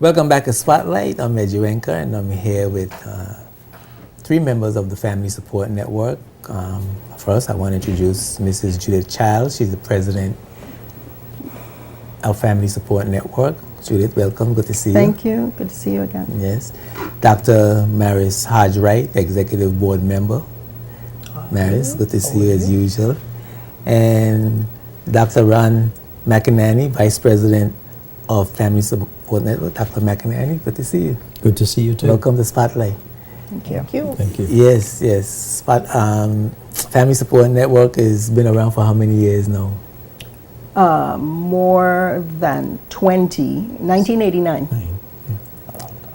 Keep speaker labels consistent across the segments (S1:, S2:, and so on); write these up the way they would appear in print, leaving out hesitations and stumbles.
S1: Welcome back to Spotlight. I'm Reggie Wenker, and I'm here with three members of the Family Support Network. First, I want to introduce Mrs. Judith Childs. She's the president of Family Support Network. Judith, welcome. Good to see you.
S2: Thank you. Good to see you again.
S1: Yes. Dr. Maris Hodge-Wright, executive board member. Maris, good to see you as usual. And Dr. Ron McInerney, vice president of Family Support Network. Dr. McInerney, good to see you.
S3: Good to see you too.
S1: Welcome to Spotlight.
S2: Thank you.
S4: Thank you.
S3: Thank you.
S1: Yes. Family Support Network has been around for how many years now?
S2: More than 20, 1989.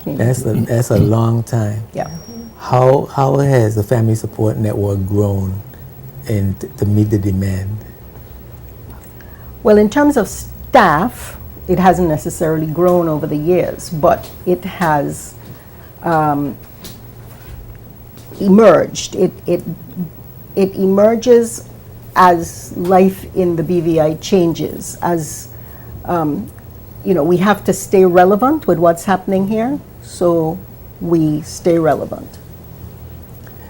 S1: That's a long time.
S2: Yeah.
S1: How has the Family Support Network grown to meet the demand?
S2: Well, in terms of staff, it hasn't necessarily grown over the years, but it has emerged. It emerges as life in the BVI changes, as we have to stay relevant with what's happening here, so we stay relevant.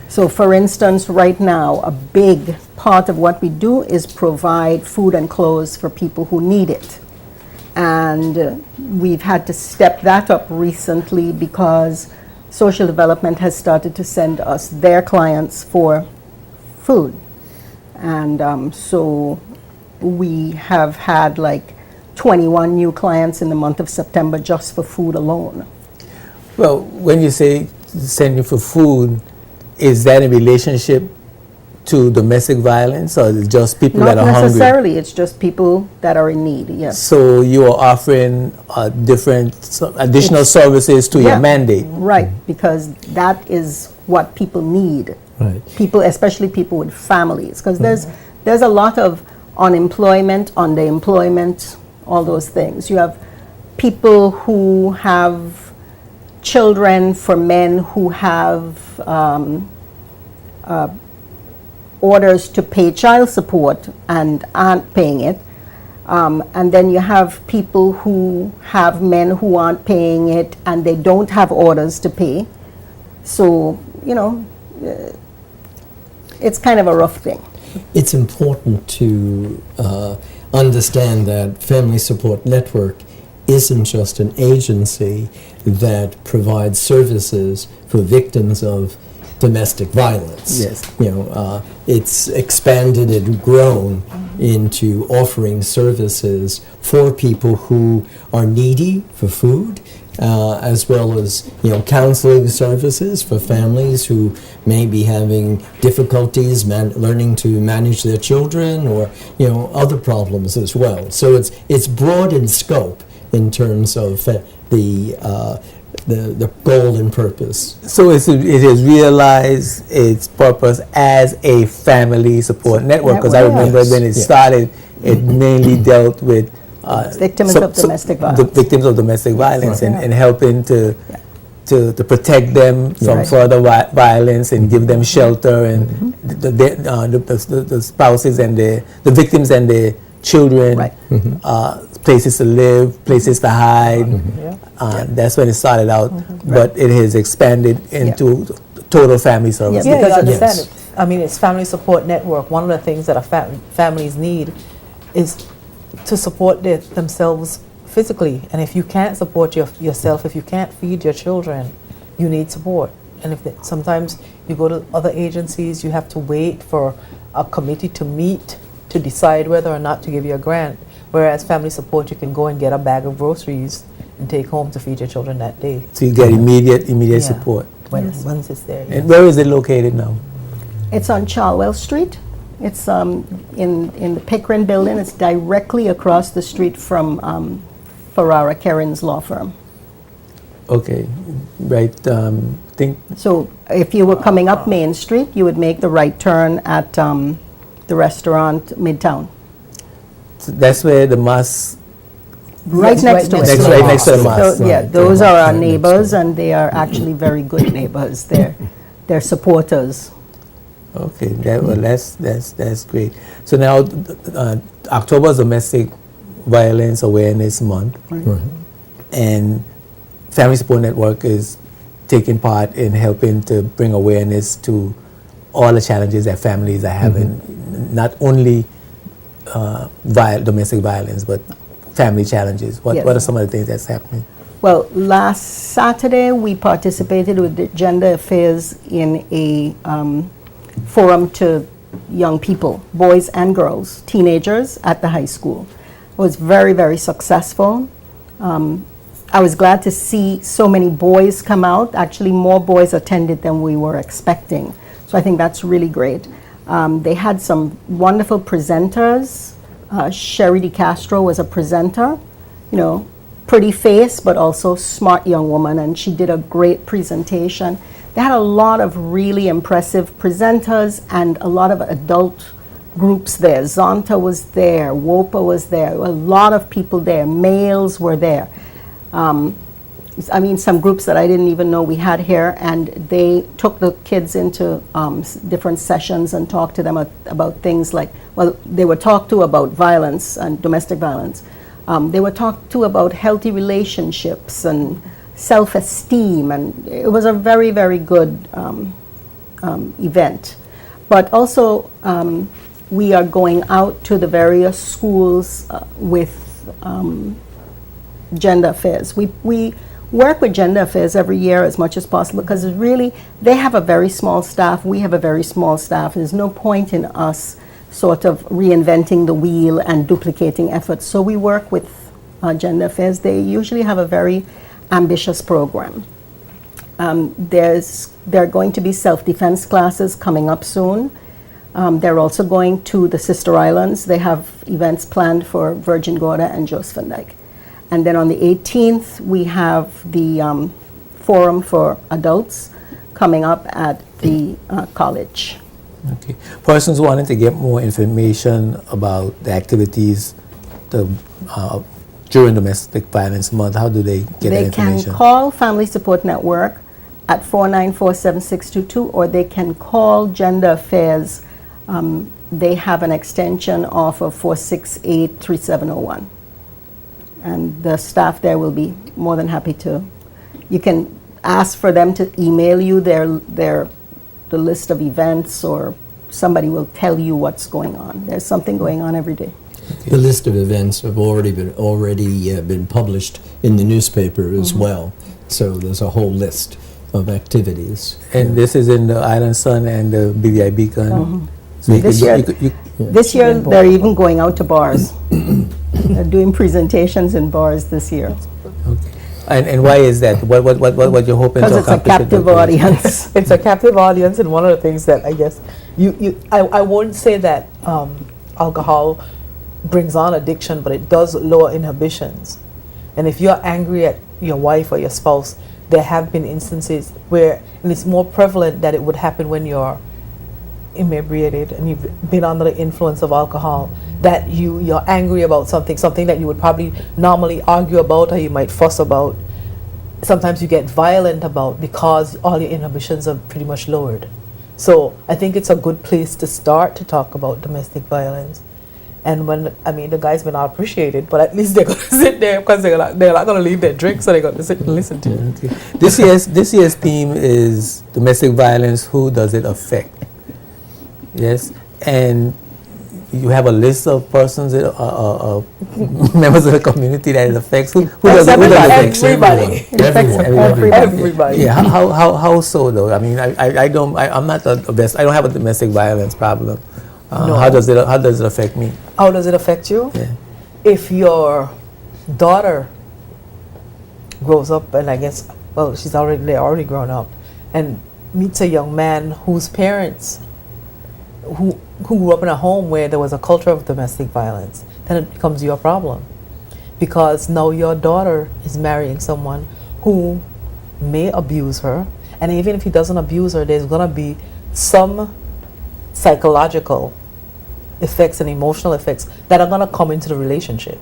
S2: So for instance, right now, a big part of what we do is provide food and clothes for people who need it. And we've had to step that up recently because social development has started to send us their clients for food. And so we have had like 21 new clients in the month of September just for food alone.
S1: Well, when you say send you for food, is that in relationship to domestic violence, or is it just people that are
S2: Not
S1: hungry?
S2: necessarily, it's just people that are in need, yes.
S1: So you are offering additional services to your mandate.
S2: Right, because that is what people need.
S3: Right.
S2: People, especially people with families, because there's a lot of unemployment, underemployment, all those things. You have people who have children, for men who have orders to pay child support and aren't paying it. And then you have people who have men who aren't paying it and they don't have orders to pay. So, it's kind of a rough thing.
S3: It's important to understand that Family Support Network isn't just an agency that provides services for victims of domestic violence.
S1: Yes.
S3: It's expanded and grown into offering services for people who are needy for food, as well as counseling services for families who may be having difficulties learning to manage their children, or other problems as well. So it's broad in scope in terms of the goal and purpose.
S1: So it has realized its purpose as a family support network, because I remember when it started, it mainly dealt with
S2: Victims of domestic violence.
S1: The victims of domestic violence, and helping to protect them from further violence and give them shelter, and the spouses and the victims and their children, places to live, places to hide. That's when it started out, but it has expanded into total family services.
S4: Yeah, you understand it. I mean, it's Family Support Network. One of the things that families need is to support themselves physically. And if you can't support yourself, if you can't feed your children, you need support. And sometimes you go to other agencies, you have to wait for a committee to meet to decide whether or not to give you a grant. Whereas Family Support, you can go and get a bag of groceries and take home to feed your children that day.
S1: So you get immediate support.
S4: Once it's there.
S1: And where is it located now?
S2: It's on Charlwell Street. It's in the Pickering building. It's directly across the street from Ferrara Kearns law firm.
S1: Okay, right.
S2: So if you were coming up Main Street, you would make the right turn at the restaurant Midtown.
S1: So that's where the mosque.
S2: Right next to it.
S1: Right next to the mosque.
S2: So, yeah, those are our neighbors, and they are actually very good neighbors. They're supporters.
S1: Okay, that's great. So now, October is Domestic Violence Awareness Month.
S3: Right.
S1: and Family Support Network is taking part in helping to bring awareness to all the challenges that families are having, not only domestic violence, but family challenges. What
S2: Yes.
S1: are some of the things that's happening?
S2: Well, last Saturday we participated with the Gender Affairs in a forum to young people, boys and girls, teenagers at the high school. It was very, very successful. I was glad to see so many boys come out. Actually, more boys attended than we were expecting. So I think that's really great. They had some wonderful presenters. Sherry DeCastro was a presenter, you know, pretty face, but also smart young woman, and she did a great presentation. They had a lot of really impressive presenters and a lot of adult groups there. Zonta was there, WOPA was there, a lot of people there, males were there. I mean, some groups that I didn't even know we had here, and they took the kids into different sessions and talked to them about things like, well, they were talked to about violence and domestic violence. They were talked to about healthy relationships and self-esteem, and it was a very, very good event. But also, we are going out to the various schools with Gender Affairs. We work with Gender Affairs every year as much as possible because really they have a very small staff, we have a very small staff. There's no point in us sort of reinventing the wheel and duplicating efforts. So we work with Gender Affairs. They usually have a very ambitious program. There are going to be self-defense classes coming up soon. They're also going to the Sister Islands. They have events planned for Virgin Gorda and Josephine Dyke. And then on the 18th, we have the forum for adults coming up at the college.
S1: Okay. Persons wanting to get more information about the activities during Domestic Violence Month, how do they get that
S2: They
S1: information?
S2: can call Family Support Network at 494-7622, or they can call Gender Affairs. They have an extension off of 468-3701. And the staff there will be more than happy to. You can ask for them to email you the list of events, or somebody will tell you what's going on. There's something going on every day.
S3: The list of events have already been published in the newspaper as well. So there's a whole list of activities.
S1: And this is in the Island Sun and the BVI Beacon. So you
S2: This
S1: could-
S2: year-
S1: you could- you-
S2: This year, they're even going out to bars. They're doing presentations in bars this year.
S1: okay. And why is that? What you're hoping to
S2: Because it's a
S1: accomplish with
S2: captive
S1: the-
S2: audience.
S4: It's a captive audience, and one of the things that I guess I won't say that alcohol brings on addiction, but it does lower inhibitions. And if you're angry at your wife or your spouse, there have been instances where, and it's more prevalent that it would happen when you're inebriated and you've been under the influence of alcohol, that you're angry about something that you would probably normally argue about or you might fuss about. Sometimes you get violent about because all your inhibitions are pretty much lowered. So I think it's a good place to start to talk about domestic violence. And the guys may not appreciate it, but at least they're going to sit there because they're not going to leave their drink, so they're going to sit and listen to it.
S1: Okay. This year's theme is domestic violence. Who does it affect? Yes, and you have a list of persons, members of the community that it affects. Who does it affect?
S4: Everybody. Everybody.
S1: Yeah. How so though? I mean, I'm not the best. I don't have a domestic violence problem.
S4: No.
S1: How does it affect me?
S4: How does it affect you?
S1: Yeah.
S4: If your daughter grows up, and I guess, well, they're already grown up, and meets a young man whose parents who grew up in a home where there was a culture of domestic violence, then it becomes your problem. Because now your daughter is marrying someone who may abuse her, and even if he doesn't abuse her, there's going to be some psychological effects and emotional effects that are going to come into the relationship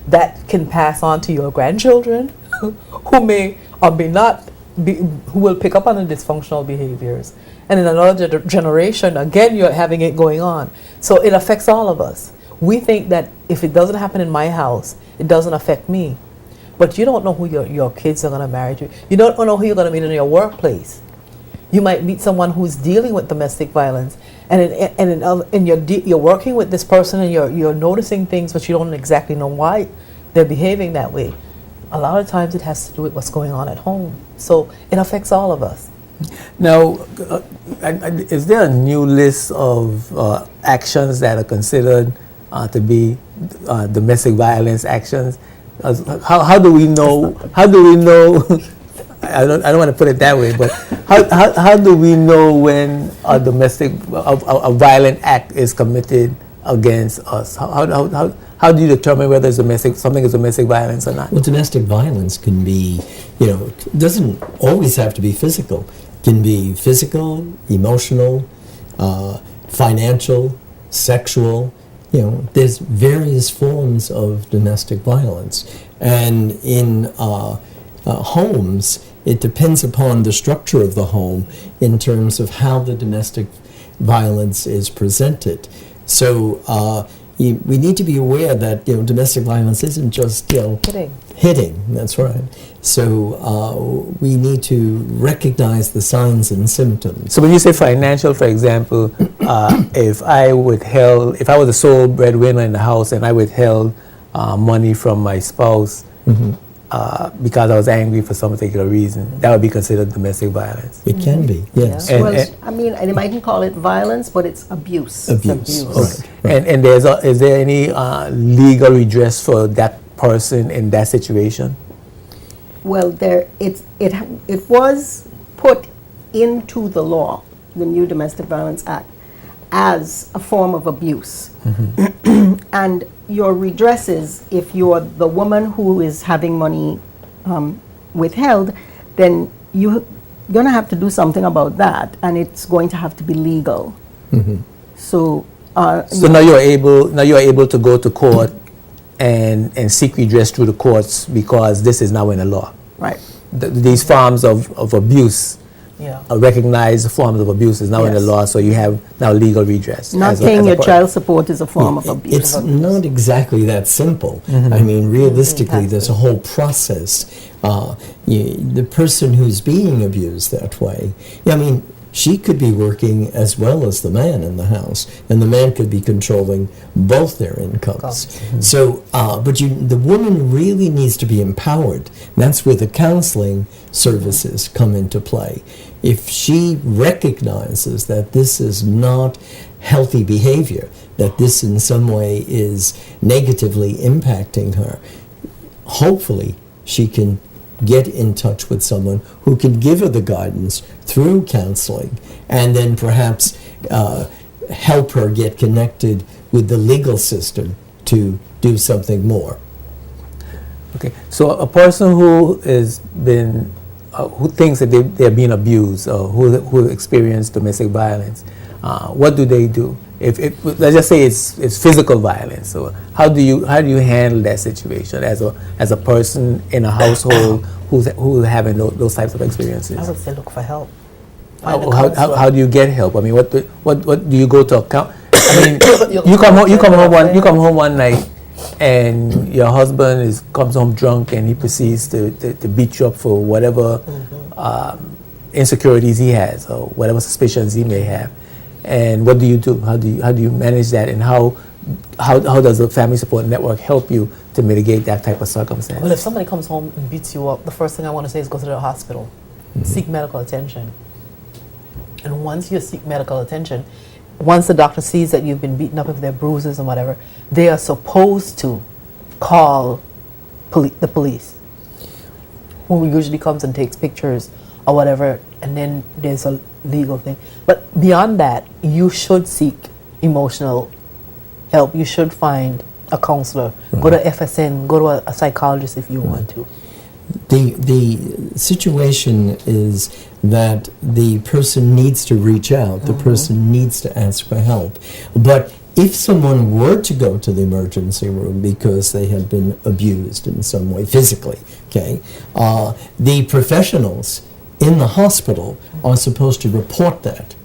S4: that can pass on to your grandchildren who may or may not be, who will pick up on the dysfunctional behaviors. And in another generation, again, you're having it going on. So it affects all of us. We think that if it doesn't happen in my house, it doesn't affect me. but you don't know who your kids are going to marry to. You don't know who you're going to meet in your workplace. You might meet someone who's dealing with domestic violence, and you're working with this person, and you're noticing things, but you don't exactly know why they're behaving that way. A lot of times it has to do with what's going on at home. So it affects all of us.
S1: Now, is there a new list of actions that are considered to be domestic violence actions? How do we know? How do we know? I don't want to put it that way, but how do we know when a violent act is committed against us? How do you determine whether something is domestic violence or not?
S3: Well, domestic violence can be, doesn't always have to be physical. It can be physical, emotional, financial, sexual. There's various forms of domestic violence. And in homes, it depends upon the structure of the home in terms of how the domestic violence is presented. So we need to be aware that domestic violence isn't just hitting. That's right. So we need to recognize the signs and symptoms.
S1: So when you say financial, for example, if I was the sole breadwinner in the house and I withheld money from my spouse because I was angry for some particular reason, that would be considered domestic violence.
S3: It can be, yes.
S2: Well, they mightn't call it violence, but it's abuse.
S3: Abuse.
S1: Right. And is there any legal redress for that person in that situation?
S2: Well, it was put into the law, the new Domestic Violence Act, as a form of abuse. And your redress is, if you're the woman who is having money withheld, then you're going to have to do something about that, and it's going to have to be legal. So
S1: now you're able to go to court and seek redress through the courts because this is now in the law.
S2: Right.
S1: These forms of abuse, recognized forms of abuse is now in the law, so you have now legal redress.
S2: Not paying your child support is a form of abuse.
S3: It's not exactly that simple. I mean, realistically, there's a whole process. The person who's being abused that way, she could be working as well as the man in the house, and the man could be controlling both their incomes. So, but the woman really needs to be empowered. That's where the counseling services come into play. If she recognizes that this is not healthy behavior, that this in some way is negatively impacting her, hopefully she can get in touch with someone who can give her the guidance through counseling, and then perhaps help her get connected with the legal system to do something more.
S1: Okay, so a person who who thinks that they're being abused or who experience domestic violence, what do they do? If let's just say it's physical violence, so how do you handle that situation as a person in a household who's having those types of experiences?
S4: I would say look for help.
S1: How do you get help? I mean, what do you go to account? I mean, you come home one night and your husband comes home drunk and he proceeds to beat you up for whatever insecurities he has or whatever suspicions he may have. And what do you do? How do you manage that? And how does the family support network help you to mitigate that type of circumstance?
S4: Well, if somebody comes home and beats you up, the first thing I want to say is go to the hospital, seek medical attention. And once you seek medical attention, once the doctor sees that you've been beaten up, if there are bruises and whatever, they are supposed to call the police, who usually comes and takes pictures or whatever, and then there's a legal thing. But beyond that, you should seek emotional help. You should find a counselor. Go to FSN, go to a psychologist if you want to.
S3: The situation is that the person needs to reach out, the person needs to ask for help. But if someone were to go to the emergency room because they had been abused in some way, physically, the professionals in the hospital are supposed to report that.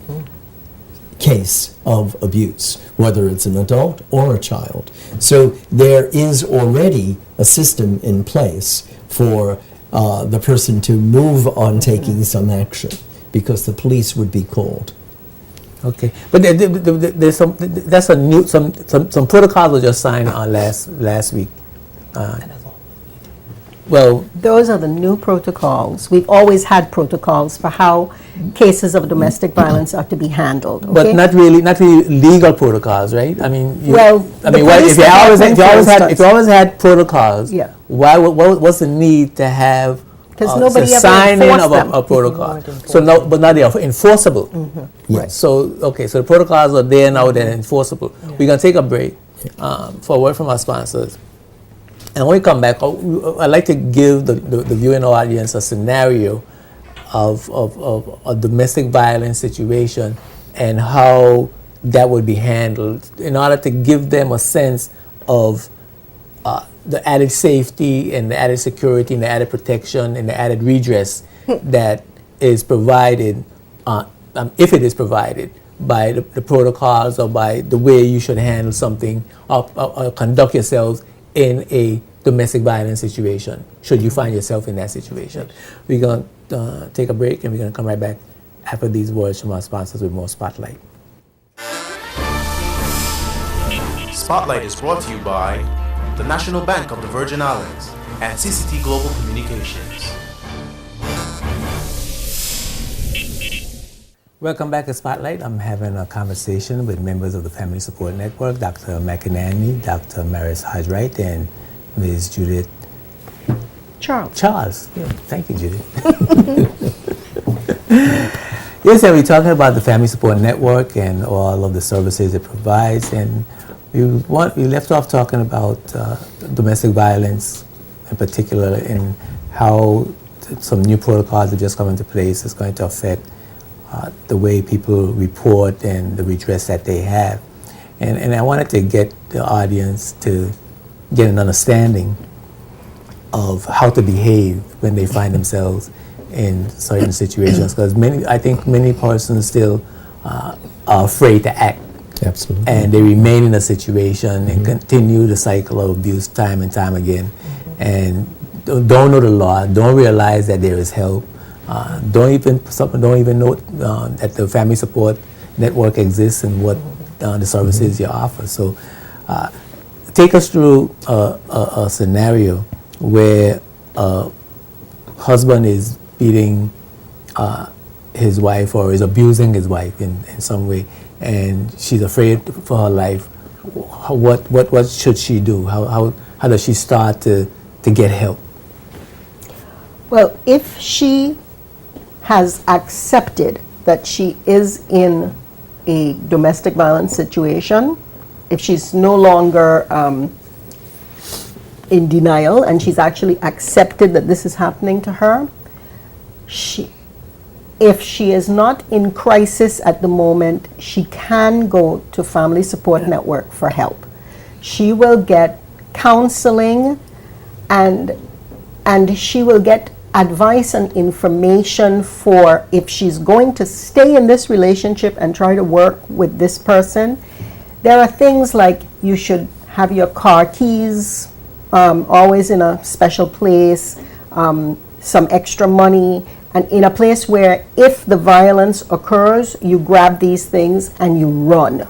S3: case of abuse, whether it's an adult or a child. So there is already a system in place for the person to move on taking some action, because the police would be called.
S1: Okay, but there's some protocols were just signed on last week. Well,
S2: Those are the new protocols. We've always had protocols for how cases of domestic violence are to be handled.
S1: but
S2: okay?
S1: not really legal protocols, right? I mean,
S2: Well, the police
S1: if you always had protocols,
S2: Yeah.
S1: what's the need to have
S2: 'Cause
S1: the
S2: nobody ever
S1: signing
S2: enforced
S1: of
S2: them.
S1: a protocol?
S4: weren't
S1: So no, but now they are enforceable.
S3: Yes.
S1: So okay, so the protocols are there now; they're enforceable. We're gonna take a break for a word from our sponsors. And when we come back, I'd like to give the viewing audience a scenario of a domestic violence situation and how that would be handled, in order to give them a sense of the added safety and the added security and the added protection and the added redress that is provided, if it is provided, by the protocols or by the way you should handle something or conduct yourselves in a domestic violence situation, should you find yourself in that situation. We're going to take a break, and we're going to come right back after these words from our sponsors with more Spotlight.
S5: Spotlight is brought to you by the National Bank of the Virgin Islands and CCT Global Communications.
S1: Welcome back to Spotlight. I'm having a conversation with members of the Family Support Network, Dr. McInerney, Dr. Maris Hodgwright, and Ms. Judith Charles. Yeah, thank you, Judith. Yes, and we're talking about the Family Support Network and all of the services it provides, and we left off talking about domestic violence in particular, and how some new protocols have just come into place that's going to affect the way people report and the redress that they have. And I wanted to get the audience to get an understanding of how to behave when they find themselves in certain situations, because I think many persons still are afraid to act.
S3: Absolutely.
S1: And they remain in a situation and continue the cycle of abuse time and time again, and don't know the law, don't realize that there is help, don't even know that the Family Support Network exists and what the services you offer. So take us through a scenario where a husband is beating his wife or is abusing his wife in some way, and she's afraid for her life. What should she do? How does she start to get help?
S2: Well, if she has accepted that she is in a domestic violence situation, if she's no longer in denial and she's actually accepted that this is happening to her, if she is not in crisis at the moment, she can go to Family Support Network for help. She will get counseling, and she will get advice and information for if she's going to stay in this relationship and try to work with this person. There are things like you should have your car keys always in a special place, some extra money, and in a place where if the violence occurs, you grab these things and you run.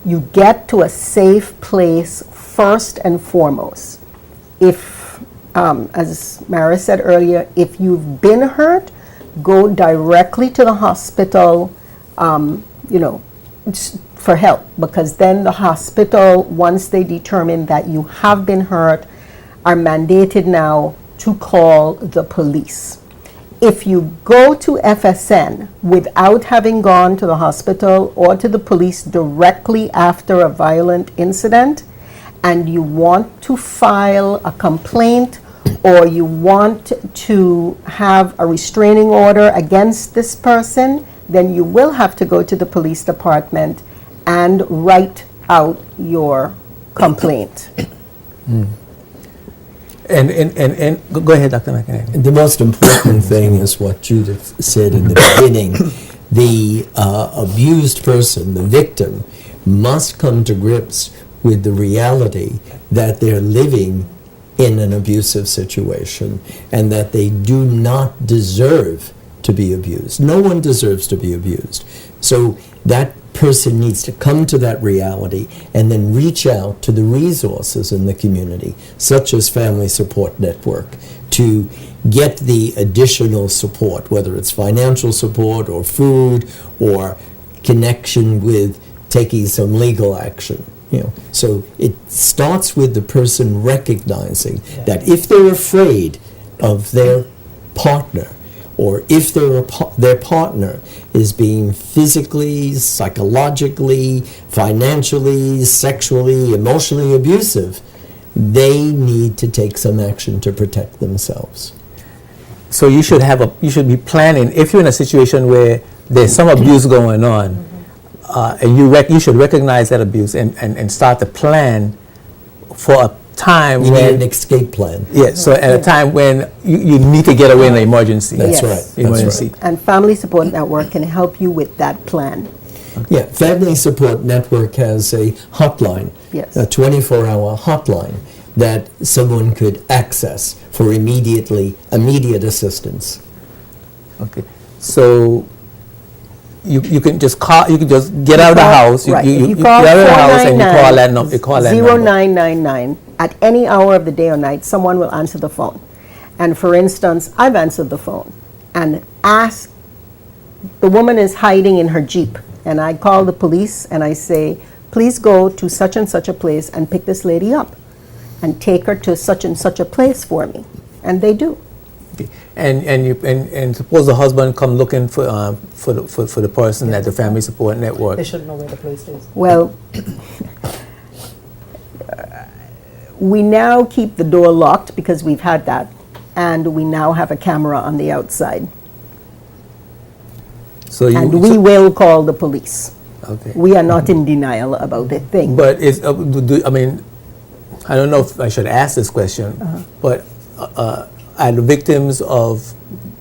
S2: You get to a safe place first and foremost. If, as Mara said earlier, if you've been hurt, go directly to the hospital, for help, because then the hospital, once they determine that you have been hurt, are mandated now to call the police. If you go to FSN without having gone to the hospital or to the police directly after a violent incident, and you want to file a complaint or you want to have a restraining order against this person, then you will have to go to the police department and write out your complaint.
S1: And go ahead, Dr. McInerney.
S3: The most important thing is what Judith said in the beginning, the abused person, the victim, must come to grips with the reality that they're living in an abusive situation and that they do not deserve to be abused. No one deserves to be abused. So that person needs to come to that reality and then reach out to the resources in the community, such as Family Support Network, to get the additional support, whether it's financial support or food or connection with taking some legal action. So it starts with the person recognizing that if they're afraid of their partner, or if their partner is being physically, psychologically, financially, sexually, emotionally abusive, they need to take some action to protect themselves.
S1: So you should be planning if you're in a situation where there's some abuse going on, and you should recognize that abuse and start to plan for a time
S3: You need
S1: when
S3: an escape plan.
S1: so at a time when you need to get away in an emergency.
S3: That's
S2: Yes.
S3: right. That's
S1: Emergency.
S3: right.
S2: And Family Support Network can help you with that plan.
S3: Yeah, Family Support Network has a hotline,
S2: Yes.
S3: a 24-hour hotline that someone could access for immediate assistance.
S1: Okay. So you can just call. You can just get out of the house.
S2: Right.
S1: You
S2: You
S1: get
S2: call
S1: out of the house and you
S2: 499
S1: call that number. You call that number.
S2: 0999. At any hour of the day or night, someone will answer the phone. And for instance, I've answered the phone and asked, the woman is hiding in her Jeep. And I call the police and I say, please go to such and such a place and pick this lady up and take her to such and such a place for me. And they do.
S1: Okay. And suppose the husband come looking for the person at the Family Support Network.
S4: They should know where the place is.
S2: Well, we now keep the door locked because we've had that, and we now have a camera on the outside.
S1: So you.
S2: And we will call the police.
S1: Okay.
S2: We are not in denial about a thing.
S1: But it's. I mean, I don't know if I should ask this question, but are the victims of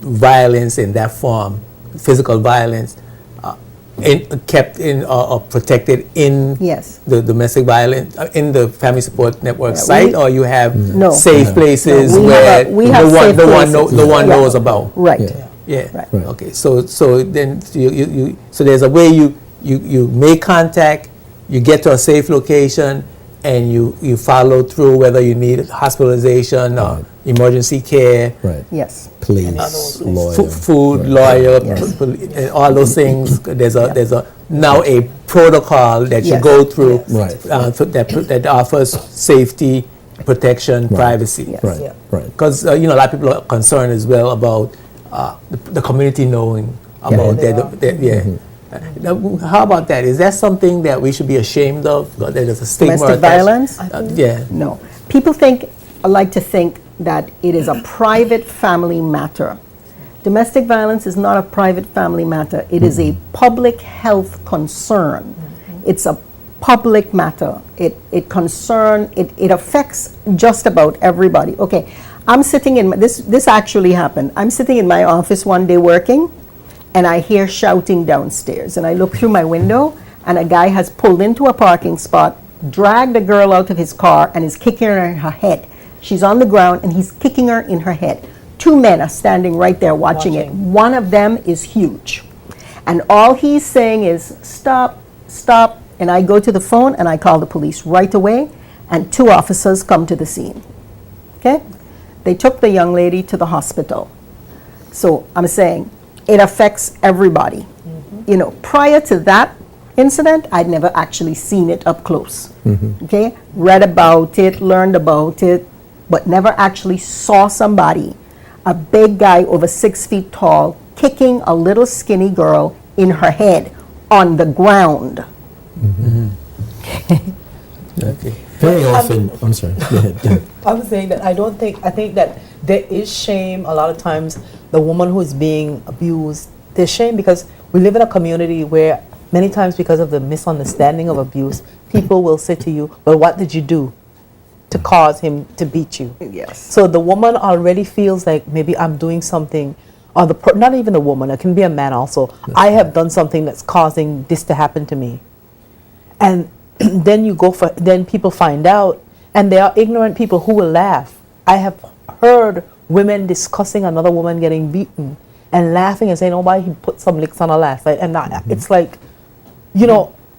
S1: violence in that form, physical violence, kept in or protected in
S2: Yes.
S1: the domestic violence in the Family Support Network
S2: Yeah,
S1: site, or you have
S2: No.
S1: safe places
S2: No, we
S1: where
S2: have a- we have
S1: the one
S2: safe places.
S1: the one
S2: Yeah.
S1: knows about.
S2: Right.
S3: Yeah.
S1: Yeah.
S2: Right.
S1: Okay. So then so there's a way you make contact, you get to a safe location, and you follow through whether you need hospitalization or
S3: Right.
S1: emergency care.
S3: Right.
S2: Yes.
S3: Police, lawyer.
S1: Food,
S3: Right.
S1: lawyer,
S2: Yes.
S1: and all those things. There's a now a protocol that you
S2: Yes.
S1: go through
S3: Right.
S1: that offers safety, protection, privacy.
S2: Yes.
S3: Right.
S4: Yeah.
S3: Right.
S1: Because a lot of people are concerned as well about the community knowing about
S4: Where they
S1: yeah. Now, how about that? Is that something that we should be ashamed of? That there's a stigma
S2: Domestic
S1: attached?
S2: violence?
S1: Yeah.
S2: No. People like to think that it is a private family matter. Domestic violence is not a private family matter. It is a public health concern. It's a public matter. It affects just about everybody. Okay, I'm sitting in this actually happened. I'm sitting in my office one day working, and I hear shouting downstairs, and I look through my window, and a guy has pulled into a parking spot, dragged a girl out of his car, and is kicking her in her head. She's on the ground, and he's kicking her in her head. Two men are standing right there watching it. One of them is huge. And all he's saying is, stop, stop. And I go to the phone, and I call the police right away, and 2 officers come to the scene. Okay? They took the young lady to the hospital. So I'm saying, it affects everybody. Prior to that incident, I'd never actually seen it up close. Okay, read about it, learned about it, but never actually saw somebody, a big guy over 6 feet tall, kicking a little skinny girl in her head on the ground.
S1: Okay.
S3: Very often, I'm sorry. Go ahead. Go ahead.
S4: I was saying that I think that there is shame a lot of times. The woman who is being abused, there's shame because we live in a community where many times because of the misunderstanding of abuse, people will say to you, well, what did you do to cause him to beat you?
S2: Yes.
S4: So the woman already feels like maybe I'm doing something or not even the woman, it can be a man also. I have done something that's causing this to happen to me. And then then people find out, and there are ignorant people who will laugh. I have heard women discussing another woman getting beaten and laughing and saying, "Oh, why he put some licks on her last night," and it's like,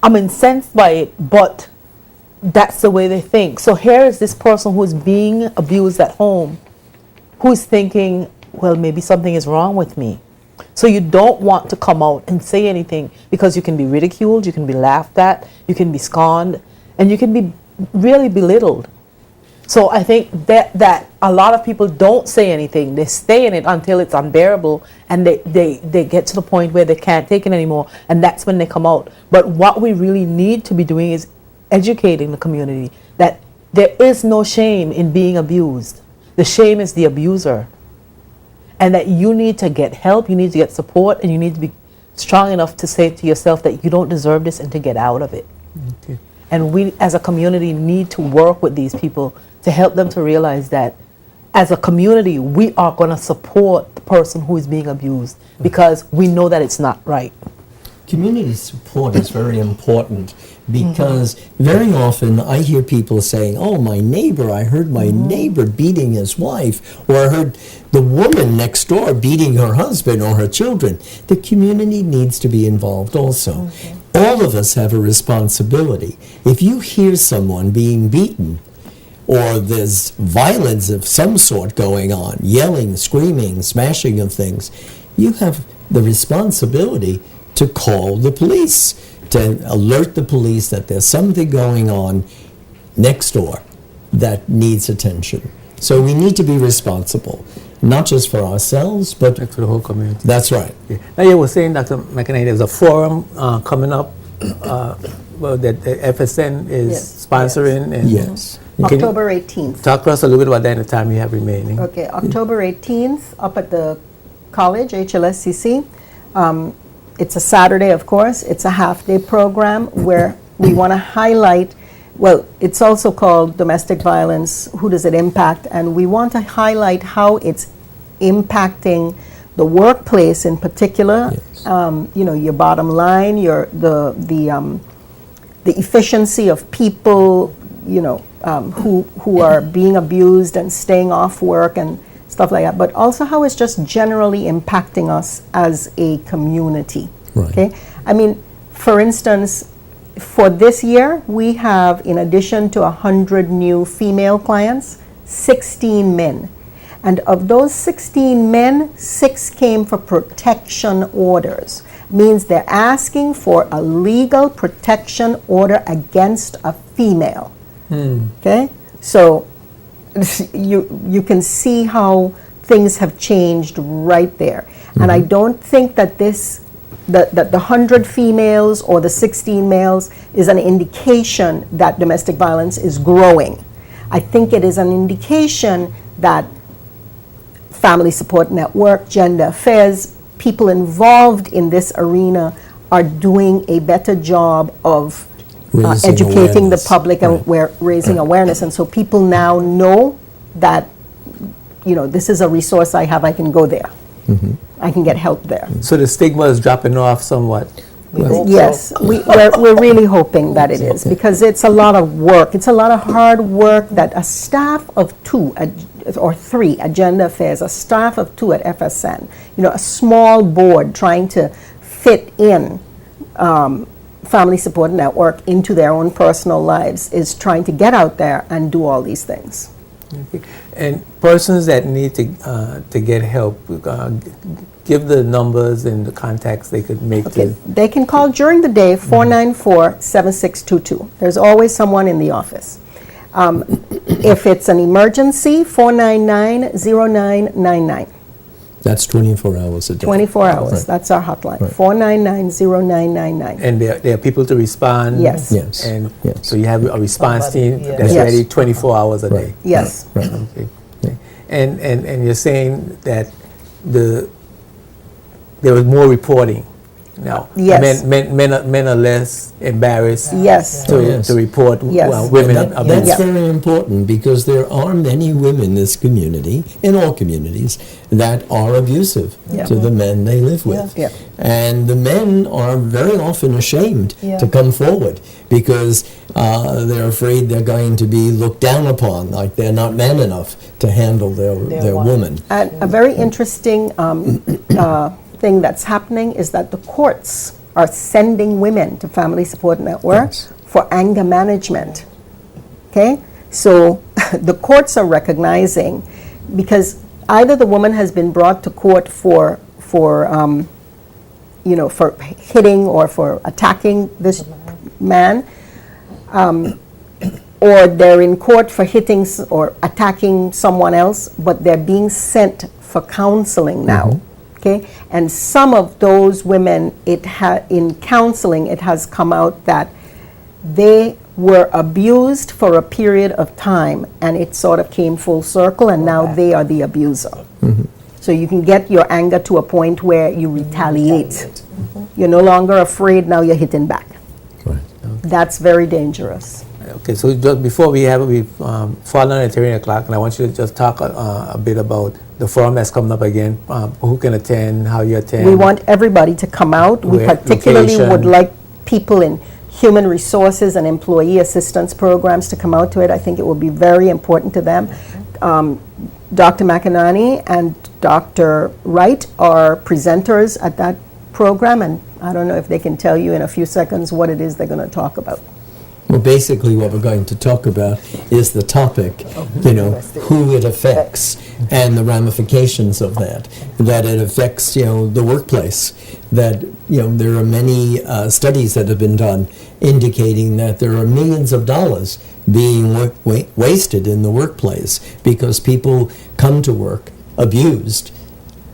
S4: I'm incensed by it, but that's the way they think. So here is this person who's being abused at home, who's thinking, well, maybe something is wrong with me. So you don't want to come out and say anything, because you can be ridiculed, you can be laughed at, you can be scorned, and you can be really belittled. So I think that a lot of people don't say anything. They stay in it until it's unbearable, and they get to the point where they can't take it anymore, and that's when they come out. But what we really need to be doing is educating the community that there is no shame in being abused. The shame is the abuser. And that you need to get help, you need to get support, and you need to be strong enough to say to yourself that you don't deserve this and to get out of it.
S1: Okay.
S4: And we as a community need to work with these people to help them to realize that as a community, we are going to support the person who is being abused, because we know that it's not right.
S3: Community support is very important, because very often I hear people saying, "Oh, my neighbor, I heard my neighbor beating his wife," or "I heard the woman next door beating her husband or her children." The community needs to be involved also. All of us have a responsibility. If you hear someone being beaten, or there's violence of some sort going on, yelling, screaming, smashing of things, you have the responsibility to call the police, to alert the police that there's something going on next door that needs attention. So we need to be responsible, not just for ourselves, but
S1: For the whole community.
S3: that's right.
S1: Yeah. Now you were saying, Dr. McInerney, there's a forum coming up that the FSN is
S2: Yes.
S1: sponsoring. And
S3: Yes.
S1: Can you
S2: October 18th.
S1: talk to us a little bit about that in the time you have remaining.
S2: Okay, October 18th, up at the college, HLSCC. It's a Saturday, of course. It's a half-day program where we want to highlight, well, it's also called domestic violence, who does it impact? And we want to highlight how it's impacting the workplace in particular.
S3: Yes.
S2: Your bottom line, the efficiency of people, who are being abused and staying off work and stuff like that, but also how it's just generally impacting us as a community.
S3: Right.
S2: Okay? I mean, for instance, for this year, we have, in addition to 100 new female clients, 16 men. And of those 16 men, 6 came for protection orders. Means they're asking for a legal protection order against a female. Okay? So you can see how things have changed right there. And I don't think that that the 100 females or the 16 males is an indication that domestic violence is growing. I think it is an indication that Family Support Network, Gender Affairs, people involved in this arena are doing a better job of
S3: Raising
S2: educating the
S3: awareness.
S2: public, and we're raising awareness. And so people now know that, this is a resource I have, I can go there. I can get help there.
S1: So the stigma is dropping off somewhat.
S2: Yes, we're really hoping that it is, because it's a lot of work. It's a lot of hard work that a staff of 2 or 3 at Gender Affairs, a staff of 2 at FSN, a small board trying to fit in Family Support Network into their own personal lives is trying to get out there and do all these things.
S1: Okay. And persons that need to get help, give the numbers and the contacts they could make
S2: Okay, they can call during the day, 494-7622. There's always someone in the office. If it's an emergency, 499-0999.
S3: That's 24 hours a day.
S2: 24 hours,
S3: Right.
S2: that's our hotline,
S3: Right.
S2: 499-0999.
S1: And there are people to respond.
S2: Yes.
S3: Yes.
S1: And
S3: Yes.
S1: so you have a response
S4: Somebody,
S1: team
S4: yeah.
S1: that's
S2: Yes.
S1: ready 24 hours a
S3: Right.
S1: day.
S2: Yes.
S3: Right.
S1: Okay. Okay. And you're saying that there was more reporting No.
S2: Yes.
S1: Men are less embarrassed
S2: Yes.
S1: to report
S2: Yes.
S1: women
S3: That's
S1: abuse.
S2: Yeah.
S3: very important because there are many women in this community, in all communities, that are abusive
S2: Yeah.
S3: to the men they live with.
S2: Yeah.
S3: And the men are very often ashamed
S4: Yeah.
S3: to come forward because they're afraid they're going to be looked down upon, like they're not man enough to handle their woman.
S2: And a very interesting thing that's happening is that the courts are sending women to Family Support Network
S3: Yes.
S2: for anger management. Okay? So the courts are recognizing, because either the woman has been brought to court for hitting or for attacking this man, or they're in court for hitting or attacking someone else, but they're being sent for counseling now. Okay, and some of those women, in counseling, it has come out that they were abused for a period of time, and it sort of came full circle, and now they are the abuser. So you can get your anger to a point where you retaliate. You're no longer afraid, now you're hitting back.
S3: Right.
S2: That's very dangerous.
S1: Okay, so just before we've fallen at 3 o'clock, and I want you to just talk a bit about the forum that's coming up again, who can attend, how you attend.
S2: We want everybody to come out. We
S1: Where-
S2: particularly
S1: location.
S2: would like people in human resources and employee assistance programs to come out to it. I think it will be very important to them. Dr. McInerney and Dr. Wright are presenters at that program, and I don't know if they can tell you in a few seconds what it is they're going to talk about.
S3: Well, basically, what we're going to talk about is the topic, who it affects and the ramifications of that. That it affects, the workplace. That, there are many studies that have been done indicating that there are millions of dollars being wasted in the workplace because people come to work abused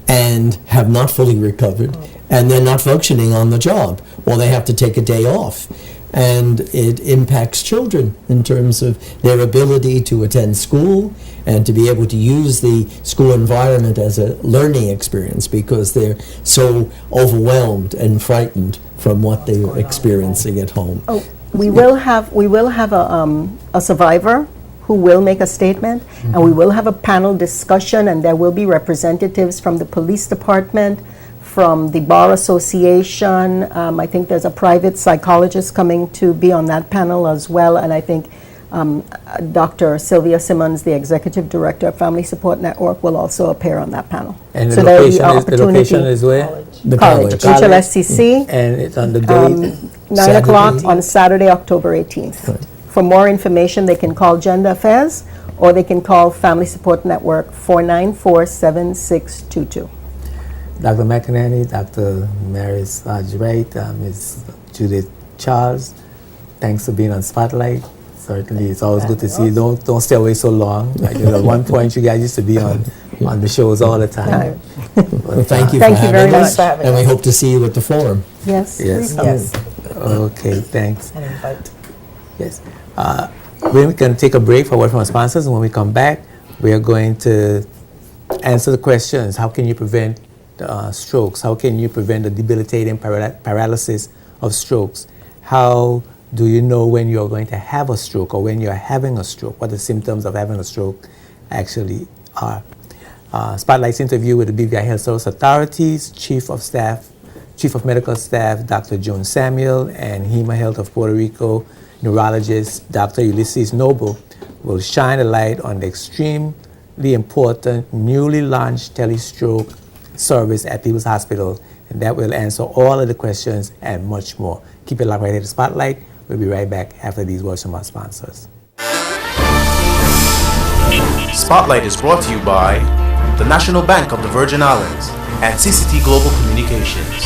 S3: and have not fully recovered, and they're not functioning on the job, or they have to take a day off. And it impacts children in terms of their ability to attend school and to be able to use the school environment as a learning experience because they're so overwhelmed and frightened from what they're experiencing at home.
S2: Oh, we will have a survivor who will make a statement, and we will have a panel discussion, and there will be representatives from the police department, from the Bar Association. I think there's a private psychologist coming to be on that panel as well, and I think Dr. Sylvia Simmons, the Executive Director of Family Support Network, will also appear on that panel.
S1: And
S2: So
S1: the
S2: there will be
S1: location is
S2: opportunity.
S1: where?
S3: The
S2: College,
S1: College.
S2: HLSCC,
S1: And it's on the date?
S2: 9 o'clock on Saturday, October 18th.
S3: Right.
S2: For more information, they can call Gender Affairs, or they can call Family Support Network 494-7622.
S1: Dr. McInerney, Dr. Maris Wright, Ms. Judith Charles, thanks for being on Spotlight. Certainly, it's always good to see you. Don't stay away so long. Like, at one point, you guys used to be on the shows all the time.
S3: Well, thank you
S2: Thank
S3: for
S2: you very
S3: having us,
S4: much.
S3: and we hope to see you at the forum.
S2: Yes?
S1: Yes.
S2: please come.
S4: Yes,
S1: Okay, thanks.
S4: and invite.
S1: Yes. We can take a break for word from our sponsors, and when we come back, we are going to answer the questions. How can you prevent strokes? How can you prevent the debilitating paralysis of strokes? How do you know when you're going to have a stroke or when you're having a stroke? What the symptoms of having a stroke actually are? Spotlight's interview with the BVI Health Service Authorities, Chief of Medical Staff, Dr. Joan Samuel, and HEMA Health of Puerto Rico neurologist, Dr. Ulysses Noble, will shine a light on the extremely important newly launched telestroke service at People's Hospital, and that will answer all of the questions and much more. Keep it locked right here to Spotlight. We'll be right back after these words from our sponsors.
S5: Spotlight is brought to you by the National Bank of the Virgin Islands and CCT Global Communications.